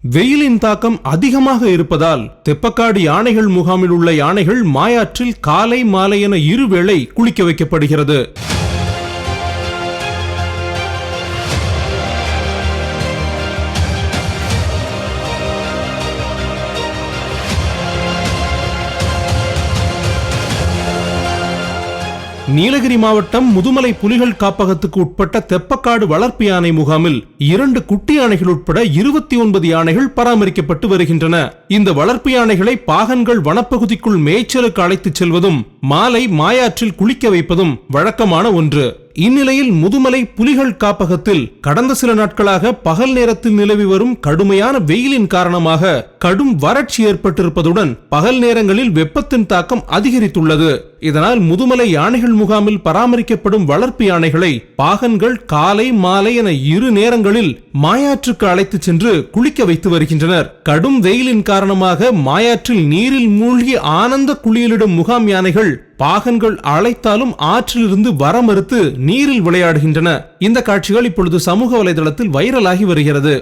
வெயிலின் தாக்கம் அதிகமாக இருப்பதால் தெப்பக்காடு யானைகள் முகாமில் உள்ள யானைகள் மாயாற்றில் காலை மாலை என இருவேளை குளிக்க வைக்கப்படுகிறது. நீலகிரி மாவட்டம் முதுமலை புலிகள் காப்பகத்துக்கு உட்பட்ட தெப்பக்காடு வளர்ப்பு யானை முகாமில் 2 குட்டி யானைகள் உட்பட 29 யானைகள் பராமரிக்கப்பட்டு வருகின்றன. இந்த வளர்ப்பு யானைகளை பாகன்கள் வனப்பகுதிக்குள் மேய்ச்சலுக்கு அழைத்துச் செல்வதும் மாலை மாயாற்றில் குளிக்க வைப்பதும் வழக்கமான ஒன்று. இந்நிலையில் முதுமலை புலிகள் காப்பகத்தில் கடந்த சில நாட்களாக பகல் நேரத்தில் நிலவி வரும் கடுமையான வெயிலின் காரணமாக கடும் வறட்சி ஏற்பட்டிருப்பதுடன் பகல் நேரங்களில் வெப்பத்தின் தாக்கம் அதிகரித்துள்ளது. இதனால் முதுமலை யானைகள் முகாமில் பராமரிக்கப்படும் வளர்ப்பு யானைகளை பாகன்கள் காலை மாலை என 2 நேரங்களில் மாயாற்றுக்கு அழைத்துச் சென்று குளிக்க வைத்து வருகின்றனர். கடும் வெயிலின் காரணமாக மாயாற்றில் நீரில் மூழ்கி ஆனந்த குளியலிடும் முகாம் யானைகள் பாகன்கள் அழைத்தாலும் ஆற்றிலிருந்து வர மறுத்து நீரில் விளையாடுகின்றன. இந்த காட்சிகள் இப்பொழுது சமூக வலைதளத்தில் வைரலாகி வருகிறது.